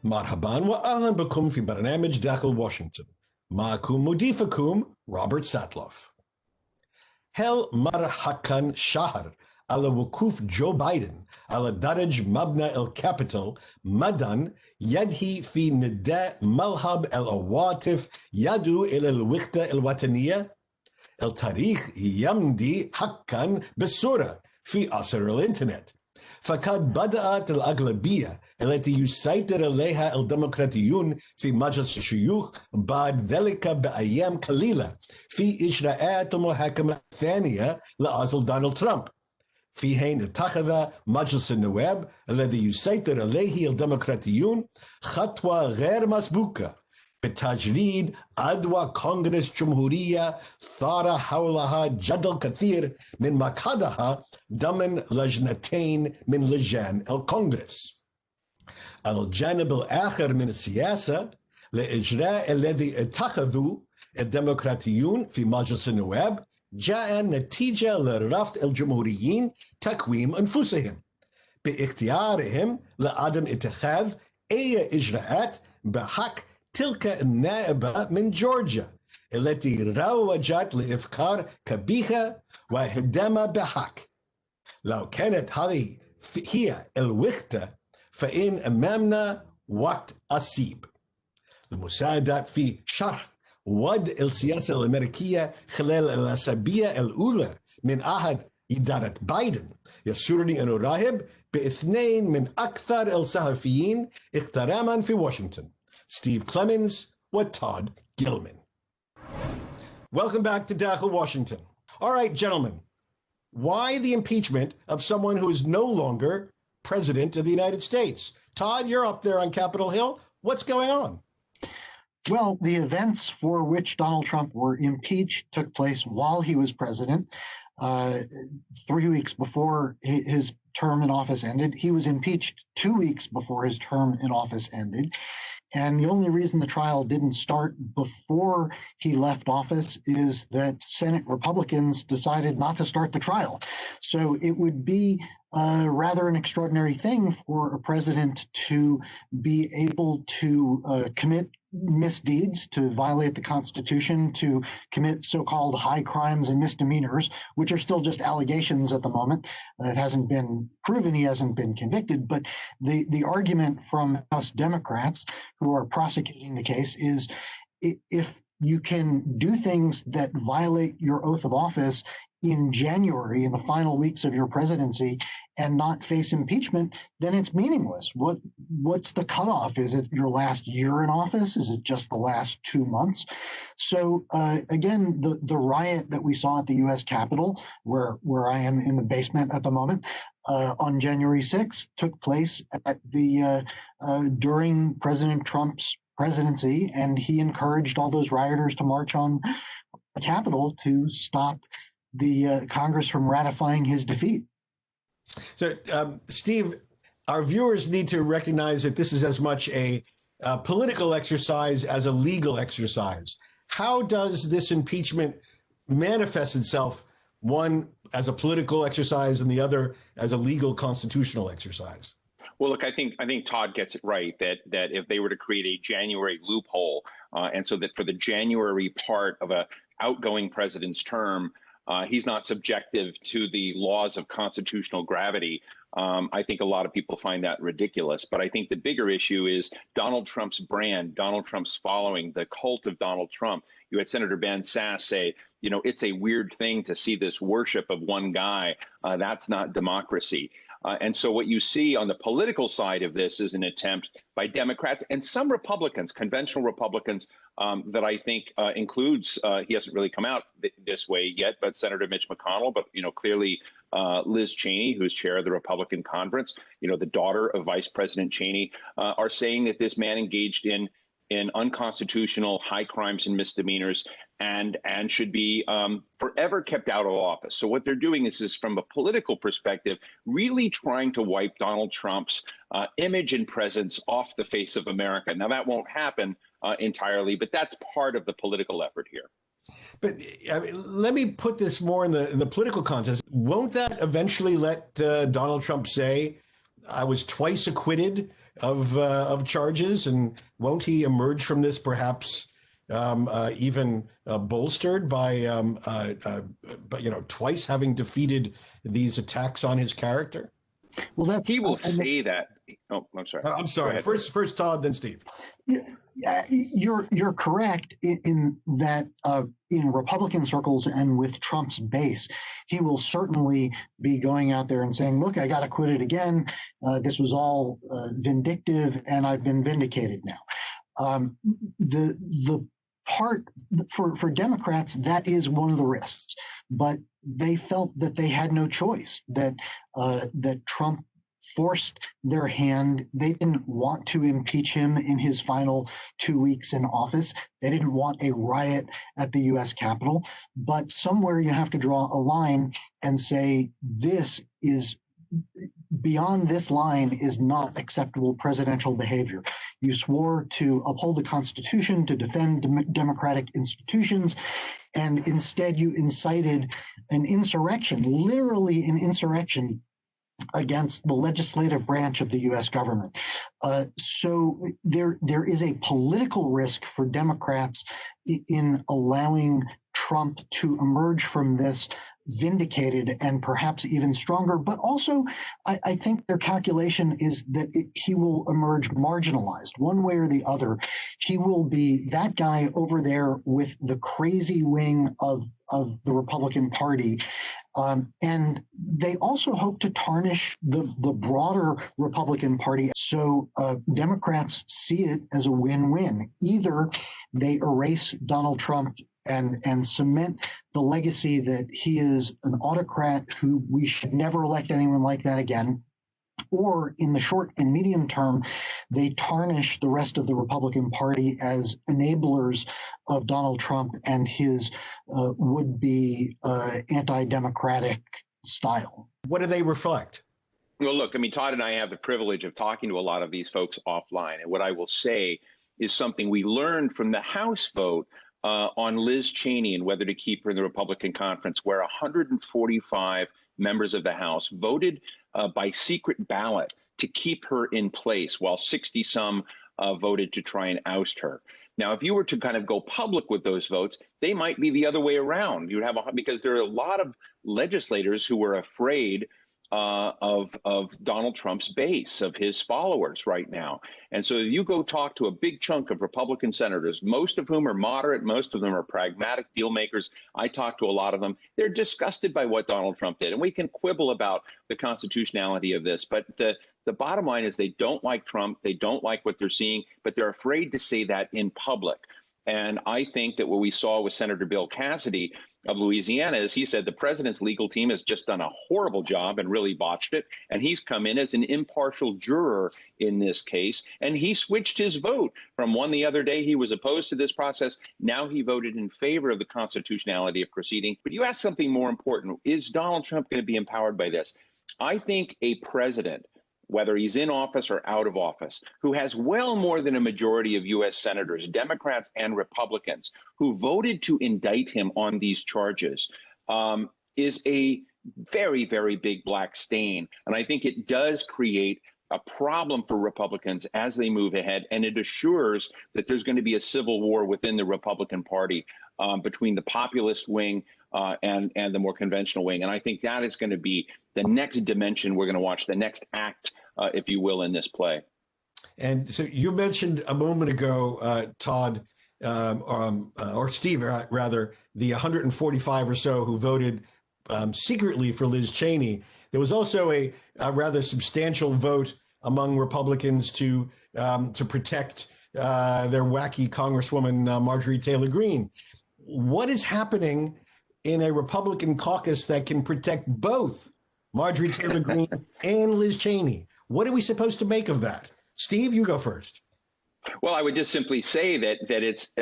مرحبا وأهلا بكم في برنامج داخل واشنطن. معكم مضيفكم روبرت ساتلوف. هل مر حقا شهر على وقوف جو بايدن على درج مبنى الكابيتول مدى يدهي في نداء ملهب العواطف يدعو إلى الوحدة الوطنية؟ التاريخ يمضي حقا بسرعة في عصر الإنترنت، فقد بدأت الأغلبية التي يسيطر عليها الديمقراطيون في مجلس الشيوخ بعد ذلك بأيام قليلة في إجراءات المحاكمة الثانية لعزل دونالد ترامب، في حين اتخذ مجلس النواب الذي يسيطر عليه الديمقراطيون خطوة غير مسبوقة بتجريد عضو كونغرس جمهورية ثار حولها جدل كثير من مقعدها ضمن لجنتين من لجان الكونغرس. الجانب الآخر من السياسة لإجراء الذي اتخذه الديمقراطيون في مجلس النواب جاء نتيجة لرفض الجمهوريين تقويم أنفسهم باختيارهم لعدم اتخاذ أي إجراءات بحق تلك النائبة من جورجيا التي روجت لأفكار قبيحة وهدامة بحق. لو كانت هذه هي الوحدة فإن أمامنا وقت عصيب. المساعدة في شرح وضع السياسة الأميركية خلال الأسابيع الأولى من عهد إدارة بايدن يسرني أن أرحب باثنين من أكثر الصحفيين احتراما في واشنطن، Steve Clemens and Todd Gilman. Welcome back to Dakhel, Washington. All right, gentlemen, why the impeachment of someone who is no longer president of the United States? Todd, you're up there on Capitol Hill. What's going on? Well, the events for which Donald Trump were impeached took place while he was president. 3 weeks before his term in office ended. He was impeached 2 weeks before his term in office ended. And the only reason the trial didn't start before he left office is that Senate Republicans decided not to start the trial. So it would be rather an extraordinary thing for a president to be able to commit misdeeds, to violate the Constitution, to commit so-called high crimes and misdemeanors, which are still just allegations at the moment. It hasn't been proven, he hasn't been convicted. But the argument from House Democrats who are prosecuting the case is if you can do things that violate your oath of office in January, in the final weeks of your presidency, and not face impeachment, then it's meaningless. What's the cutoff? Is it your last year in office? Is it just the last 2 months? So again, the riot that we saw at the U.S. Capitol, where I am in the basement at the moment, on January 6th, took place at during President Trump's presidency, and he encouraged all those rioters to march on the Capitol to stop the Congress from ratifying his defeat. So, Steve, our viewers need to recognize that this is as much a political exercise as a legal exercise. How does this impeachment manifest itself, one as a political exercise and the other as a legal constitutional exercise? Well, look, I think Todd gets it right that if they were to create a January loophole, and so that for the January part of a outgoing president's term, he's not subjective to the laws of constitutional gravity. I think a lot of people find that ridiculous. But I think the bigger issue is Donald Trump's brand, Donald Trump's following, the cult of Donald Trump. You had Senator Ben Sasse say, you know, it's a weird thing to see this worship of one guy. That's not democracy. And so what you see on the political side of this is an attempt by Democrats and some Republicans, conventional Republicans, that I think includes, he hasn't really come out this way yet, but Senator Mitch McConnell, but, you know, clearly Liz Cheney, who's chair of the Republican conference, you know, the daughter of Vice President Cheney, are saying that this man engaged in unconstitutional high crimes and misdemeanors and should be forever kept out of office. So what they're doing is from a political perspective, really trying to wipe Donald Trump's image and presence off the face of America. Now, that won't happen entirely, but that's part of the political effort here. But I mean, let me put this more in the political context. Won't that eventually let Donald Trump say, I was twice acquitted of charges, and won't he emerge from this perhaps even bolstered by twice having defeated these attacks on his character? Well, he will say that. Oh, I'm sorry. I'm sorry. First Todd, then Steve. Yeah, you're correct in that in Republican circles and with Trump's base, he will certainly be going out there and saying, "Look, I got acquitted again. This was all vindictive, and I've been vindicated now." The part for Democrats, that is one of the risks, but they felt that they had no choice, that Trump forced their hand. They didn't want to impeach him in his final 2 weeks in office. They didn't want a riot at the U.S. Capitol. But somewhere you have to draw a line and say, this is beyond this line is not acceptable presidential behavior. You swore to uphold the Constitution, to defend democratic institutions, and instead you incited an insurrection, literally an insurrection, against the legislative branch of the U.S. government. So there is a political risk for Democrats in allowing Trump to emerge from this vindicated and perhaps even stronger. But also, I think their calculation is that he will emerge marginalized one way or the other. He will be that guy over there with the crazy wing of the Republican Party. And they also hope to tarnish the broader Republican Party. So Democrats see it as a win-win. Either they erase Donald Trump and cement the legacy that he is an autocrat who we should never elect anyone like that again, or in the short and medium term, they tarnish the rest of the Republican Party as enablers of Donald Trump and his would-be anti-democratic style. What do they reflect? Well, look, I mean, Todd and I have the privilege of talking to a lot of these folks offline. And what I will say is something we learned from the House vote on Liz Cheney and whether to keep her in the Republican conference, where 145 members of the House voted by secret ballot to keep her in place, while 60-some voted to try and oust her. Now, if you were to kind of go public with those votes, they might be the other way around. You'd have because there are a lot of legislators who were afraid of Donald Trump's base, of his followers right now. And so you go talk to a big chunk of Republican senators, most of whom are moderate, most of them are pragmatic deal makers. I talked to a lot of them. They're disgusted by what Donald Trump did. And we can quibble about the constitutionality of this, but the bottom line is they don't like Trump. They don't like what they're seeing, but they're afraid to say that in public. And I think that what we saw with Senator Bill Cassidy of Louisiana is he said the president's legal team has just done a horrible job and really botched it. And he's come in as an impartial juror in this case. And he switched his vote from one the other day. He was opposed to this process. Now he voted in favor of the constitutionality of proceeding. But you asked something more important. Is Donald Trump going to be empowered by this? I think a president, whether he's in office or out of office, who has well more than a majority of U.S. senators, Democrats and Republicans, who voted to indict him on these charges, is a very, very big black stain. And I think it does create a problem for Republicans as they move ahead. And it assures that there's going to be a civil war within the Republican Party between the populist wing and the more conventional wing. And I think that is going to be the next dimension we're going to watch, the next act, if you will, in this play. And so you mentioned a moment ago, Todd, or Steve, rather, the 145 or so who voted secretly for Liz Cheney. There was also a rather substantial vote among Republicans to protect their wacky Congresswoman Marjorie Taylor Greene. What is happening in a Republican caucus that can protect both Marjorie Taylor Greene and Liz Cheney? What are we supposed to make of that? Steve, you go first. Well, I would just simply say that it's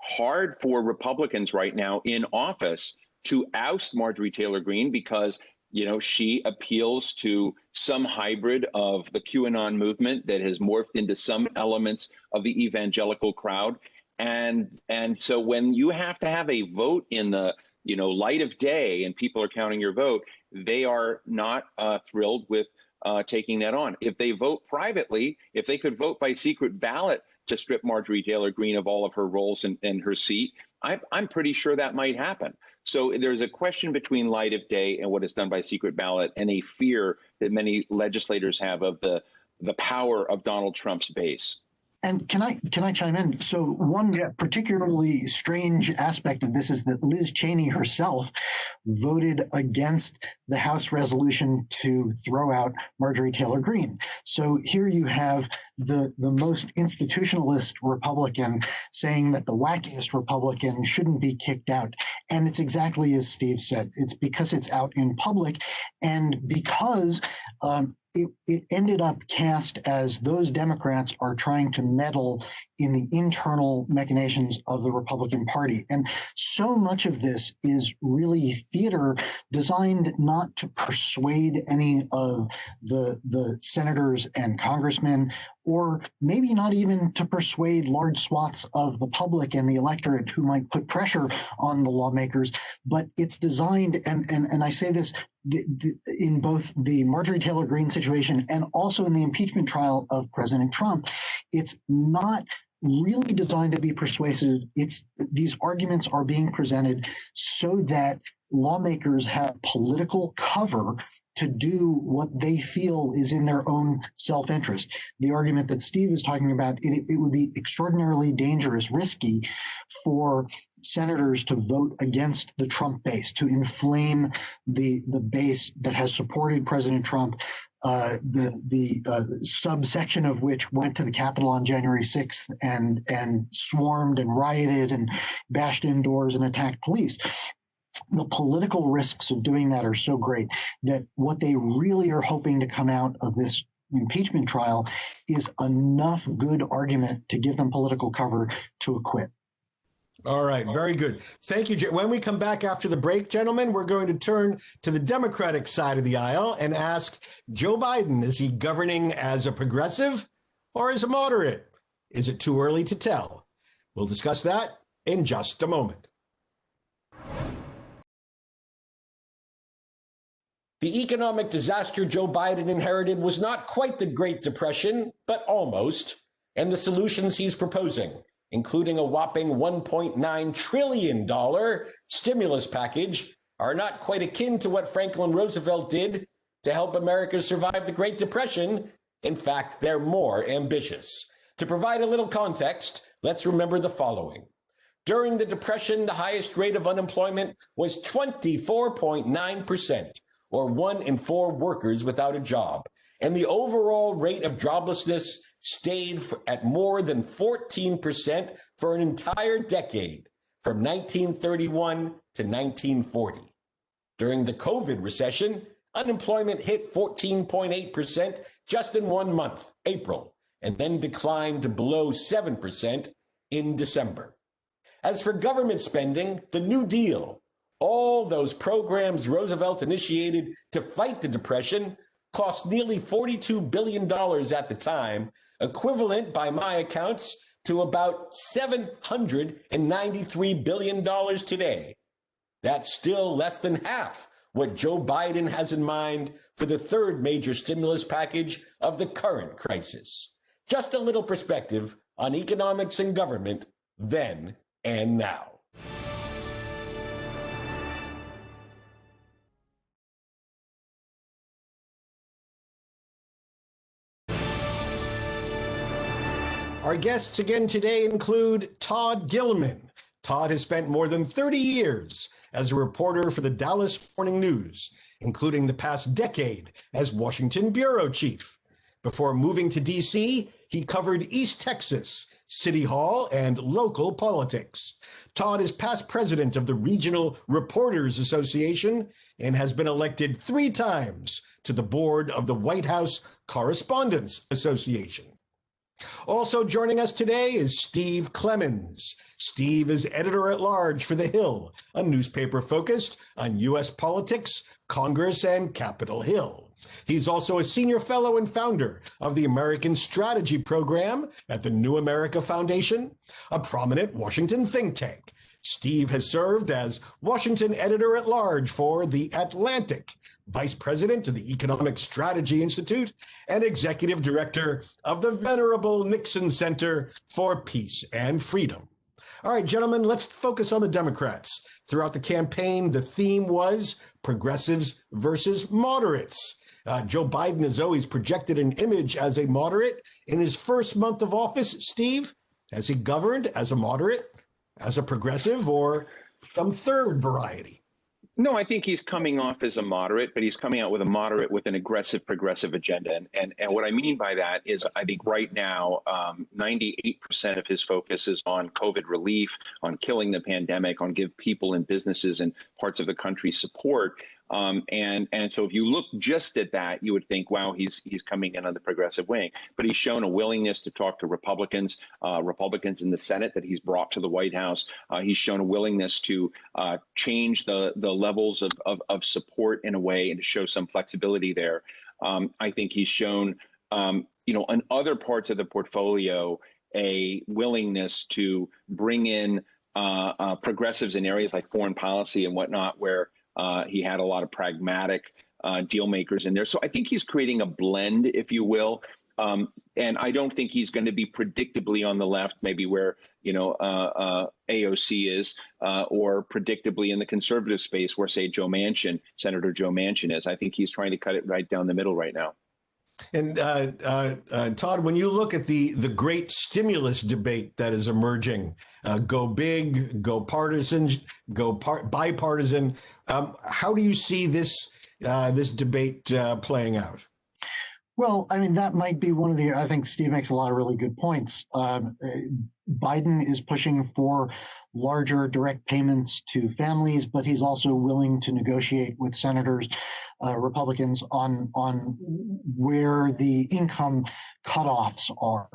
hard for Republicans right now in office to oust Marjorie Taylor Greene because, you know, she appeals to some hybrid of the QAnon movement that has morphed into some elements of the evangelical crowd. And so when you have to have a vote in the, you know, light of day and people are counting your vote, they are not thrilled with taking that on. If they vote privately, if they could vote by secret ballot to strip Marjorie Taylor Greene of all of her roles in her seat, I'm pretty sure that might happen. So there's a question between light of day and what is done by secret ballot, and a fear that many legislators have of the power of Donald Trump's base. And can I chime in? So one particularly strange aspect of this is that Liz Cheney herself voted against the House resolution to throw out Marjorie Taylor Greene. So here you have the most institutionalist Republican saying that the wackiest Republican shouldn't be kicked out. And it's exactly as Steve said. It's because it's out in public, and because it ended up cast as those Democrats are trying to meddle in the internal machinations of the Republican Party. And so much of this is really theater designed not to persuade any of the senators and congressmen, or maybe not even to persuade large swaths of the public and the electorate who might put pressure on the lawmakers. But it's designed, and I say this in both the Marjorie Taylor Greene situation and also in the impeachment trial of President Trump, it's not really designed to be persuasive. These arguments are being presented so that lawmakers have political cover to do what they feel is in their own self-interest. The argument that Steve is talking about, it would be extraordinarily dangerous, risky for senators to vote against the Trump base, to inflame the base that has supported President Trump, the subsection of which went to the Capitol on January 6th and swarmed and rioted and bashed indoors and attacked police. The political risks of doing that are so great that what they really are hoping to come out of this impeachment trial is enough good argument to give them political cover to acquit. All right, very good. Thank you. When we come back after the break, gentlemen, we're going to turn to the Democratic side of the aisle and ask Joe Biden, is he governing as a progressive or as a moderate? Is it too early to tell? We'll discuss that in just a moment. The economic disaster Joe Biden inherited was not quite the Great Depression, but almost, and the solutions he's proposing, including a whopping $1.9 trillion stimulus package, are not quite akin to what Franklin Roosevelt did to help America survive the Great Depression. In fact, they're more ambitious. To provide a little context, let's remember the following. During the Depression, the highest rate of unemployment was 24.9%, or 1 in 4 workers without a job. And the overall rate of joblessness stayed at more than 14% for an entire decade, from 1931 to 1940. During the COVID recession, unemployment hit 14.8% just in 1 month, April, and then declined to below 7% in December. As for government spending, the New Deal, all those programs Roosevelt initiated to fight the Depression, cost nearly $42 billion at the time, equivalent, by my accounts, to about $793 billion today. That's still less than half what Joe Biden has in mind for the third major stimulus package of the current crisis. Just a little perspective on economics and government then and now. Our guests again today include Todd Gilman. Todd has spent more than 30 years as a reporter for the Dallas Morning News, including the past decade as Washington bureau chief. Before moving to D.C., he covered East Texas, City Hall, and local politics. Todd is past president of the Regional Reporters Association and has been elected 3 times to the board of the White House Correspondents Association. Also joining us today is Steve Clemons. Steve is editor-at-large for The Hill, a newspaper focused on U.S. politics, Congress, and Capitol Hill. He's also a senior fellow and founder of the American Strategy Program at the New America Foundation, a prominent Washington think tank. Steve has served as Washington editor-at-large for The Atlantic, vice president of the Economic Strategy Institute, and executive director of the venerable Nixon Center for Peace and Freedom. All right, gentlemen, let's focus on the Democrats. Throughout the campaign, the theme was progressives versus moderates. Joe Biden has always projected an image as a moderate. In his first month of office, Steve, has he governed as a moderate, as a progressive, or some third variety? No, I think he's coming off as a moderate, but he's coming out with a moderate with an aggressive progressive agenda. And what I mean by that is I think right now, 98% of his focus is on COVID relief, on killing the pandemic, on give people and businesses and parts of the country support. And so if you look just at that, you would think, wow, he's coming in on the progressive wing. But he's shown a willingness to talk to Republicans in the Senate that he's brought to the White House. He's shown a willingness to change the levels of support in a way and to show some flexibility there. I think he's shown, in other parts of the portfolio, a willingness to bring in progressives in areas like foreign policy and whatnot, where he had a lot of pragmatic deal makers in there. So I think he's creating a blend, if you will. And I don't think he's going to be predictably on the left, maybe where, AOC is, or predictably in the conservative space where, say, Senator Joe Manchin is. I think he's trying to cut it right down the middle right now. And Todd, when you look at the great stimulus debate that is emerging, go big, go partisan, go bipartisan, how do you see this debate playing out? Well, I mean, that might be one of the, I think Steve makes a lot of really good points. Biden is pushing for larger direct payments to families, but he's also willing to negotiate with senators, Republicans, on where the income cutoffs are.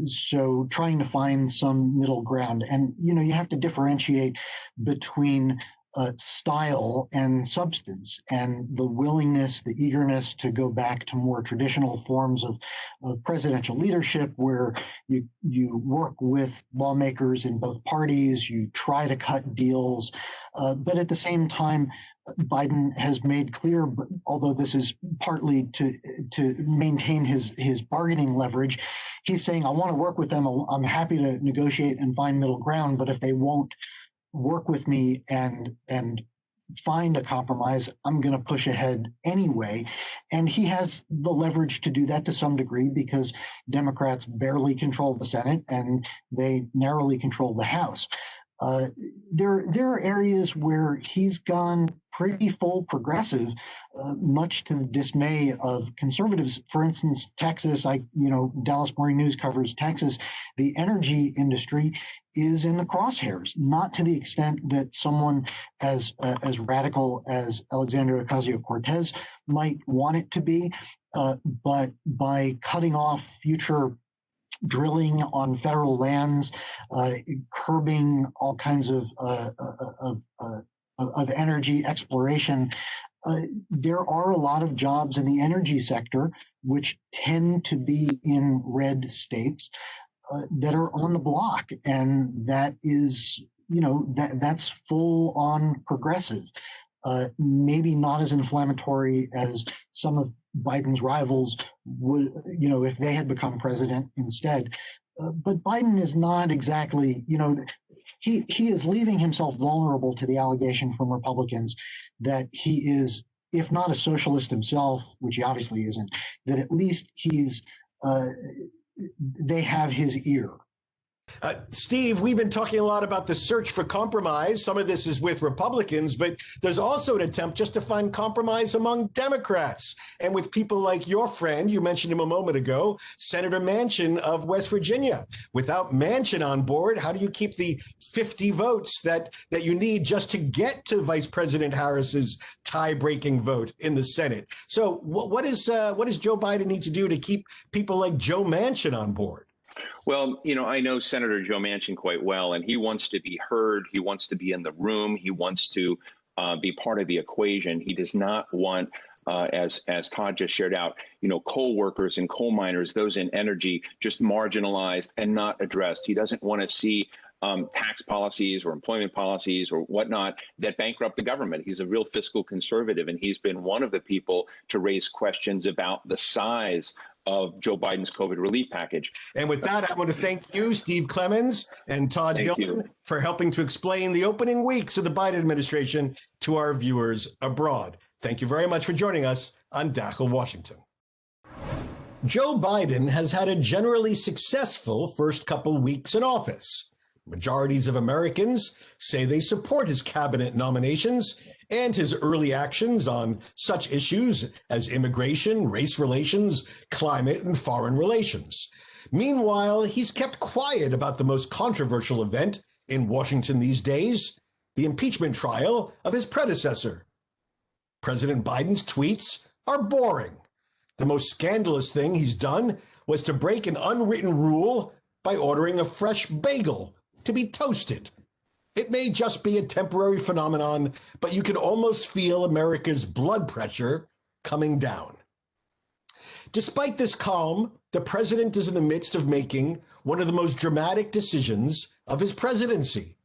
So trying to find some middle ground. And, you have to differentiate between style and substance, and the willingness, the eagerness to go back to more traditional forms of presidential leadership, where you work with lawmakers in both parties, you try to cut deals, but at the same time, Biden has made clear, although this is partly to maintain his bargaining leverage, he's saying, I want to work with them, I'm happy to negotiate and find middle ground, but if they won't work with me and find a compromise, I'm going to push ahead anyway. And he has the leverage to do that to some degree because Democrats barely control the Senate and they narrowly control the House. There are areas where he's gone pretty full progressive, much to the dismay of conservatives. For instance, Texas, Dallas Morning News covers Texas. The energy industry is in the crosshairs, not to the extent that someone as radical as Alexandria Ocasio-Cortez might want it to be, but by cutting off future drilling on federal lands, curbing all kinds of energy exploration. There are a lot of jobs in the energy sector which tend to be in red states that are on the block, and that is, that's full on progressive. Maybe not as inflammatory as some of Biden's rivals would, if they had become president instead. But Biden is not exactly, he is leaving himself vulnerable to the allegation from Republicans that he is, if not a socialist himself, which he obviously isn't, that at least they have his ear. Steve, we've been talking a lot about the search for compromise. Some of this is with Republicans, but there's also an attempt just to find compromise among Democrats and with people like your friend, you mentioned him a moment ago, Senator Manchin of West Virginia. Without Manchin on board, how do you keep the 50 votes that you need just to get to Vice President Harris's tie-breaking vote in the Senate? So what does Joe Biden need to do to keep people like Joe Manchin on board? Well, I know Senator Joe Manchin quite well, and he wants to be heard. He wants to be in the room. He wants to be part of the equation. He does not want, as Todd just shared out, coal workers and coal miners, those in energy, just marginalized and not addressed. He doesn't want to see tax policies or employment policies or whatnot that bankrupt the government. He's a real fiscal conservative, and he's been one of the people to raise questions about the size of Joe Biden's COVID relief package. And with that, I want to thank you, Steve Clemens and Todd Gilman, for helping to explain the opening weeks of the Biden administration to our viewers abroad. Thank you very much for joining us on Dakhel, Washington. Joe Biden has had a generally successful first couple weeks in office. Majorities of Americans say they support his cabinet nominations and his early actions on such issues as immigration, race relations, climate, and foreign relations. Meanwhile, he's kept quiet about the most controversial event in Washington these days, the impeachment trial of his predecessor. President Biden's tweets are boring. The most scandalous thing he's done was to break an unwritten rule by ordering a fresh bagel to be toasted. It may just be a temporary phenomenon, but you can almost feel America's blood pressure coming down. Despite this calm, the president is in the midst of making one of the most dramatic decisions of his presidency.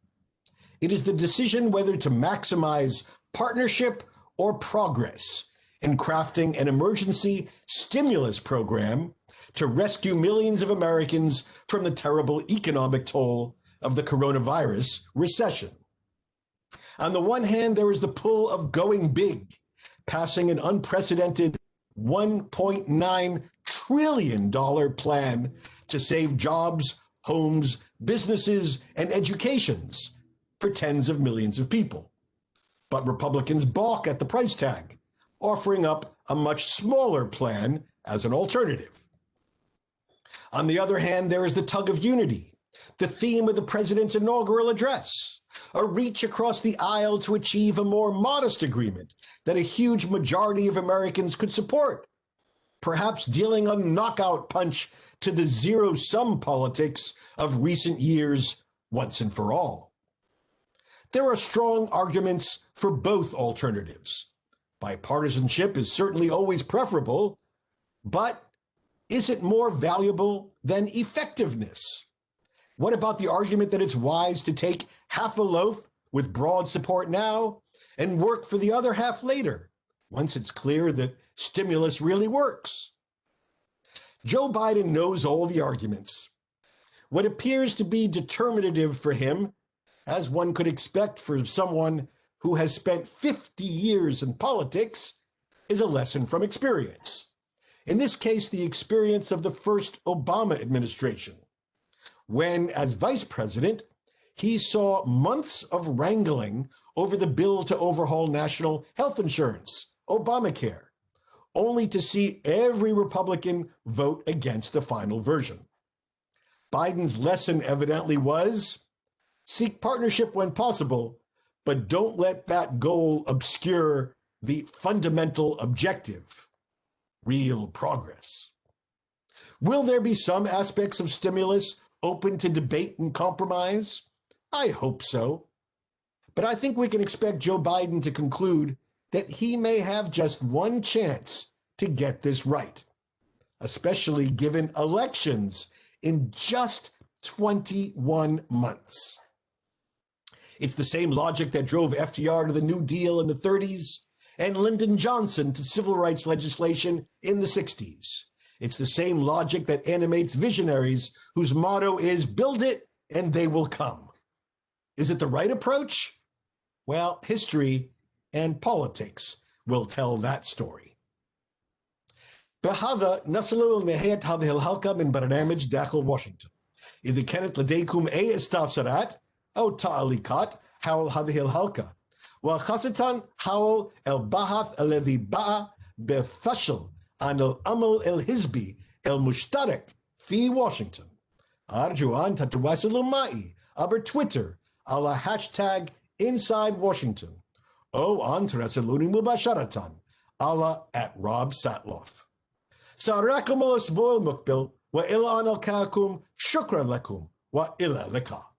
It is the decision whether to maximize partnership or progress in crafting an emergency stimulus program to rescue millions of Americans from the terrible economic toll of the coronavirus recession. On the one hand, there is the pull of going big, passing an unprecedented $1.9 trillion plan to save jobs, homes, businesses, and educations for tens of millions of people. But Republicans balk at the price tag, offering up a much smaller plan as an alternative. On the other hand, there is the Tug of Unity, the theme of the president's inaugural address, a reach across the aisle to achieve a more modest agreement that a huge majority of Americans could support, perhaps dealing a knockout punch to the zero-sum politics of recent years once and for all. There are strong arguments for both alternatives. Bipartisanship is certainly always preferable, but is it more valuable than effectiveness? What about the argument that it's wise to take half a loaf with broad support now and work for the other half later, once it's clear that stimulus really works? Joe Biden knows all the arguments. What appears to be determinative for him, as one could expect for someone who has spent 50 years in politics, is a lesson from experience. In this case, the experience of the first Obama administration, when, as vice president, he saw months of wrangling over the bill to overhaul national health insurance, Obamacare, only to see every Republican vote against the final version. Biden's lesson evidently was, seek partnership when possible, but don't let that goal obscure the fundamental objective, real progress. Will there be some aspects of stimulus open to debate and compromise? I hope so. But I think we can expect Joe Biden to conclude that he may have just one chance to get this right, especially given elections in just 21 months. It's the same logic that drove FDR to the New Deal in the 30s and Lyndon Johnson to civil rights legislation in the 60s. It's the same logic that animates visionaries whose motto is build it and they will come. Is it the right approach? Well, history and politics will tell that story. بهذا نصل لنهاية هذه الحلقة من برنامج داخل واشنطن. إذا كانت لديكم أي استفسارات أو تعليقات حول هذه الحلقة، وخاصة حول البحث الذي باء بفشل عن العمل الحزبي المشترك في واشنطن، أرجو أن تتواصلوا معي عبر تويتر على هاشتاج Inside Washington أو أن تراسلوني مباشرة على @RobSatloff. سأراكم الأسبوع المقبل وإلى أن ألقاكم. شكرا لكم وإلى اللقاء.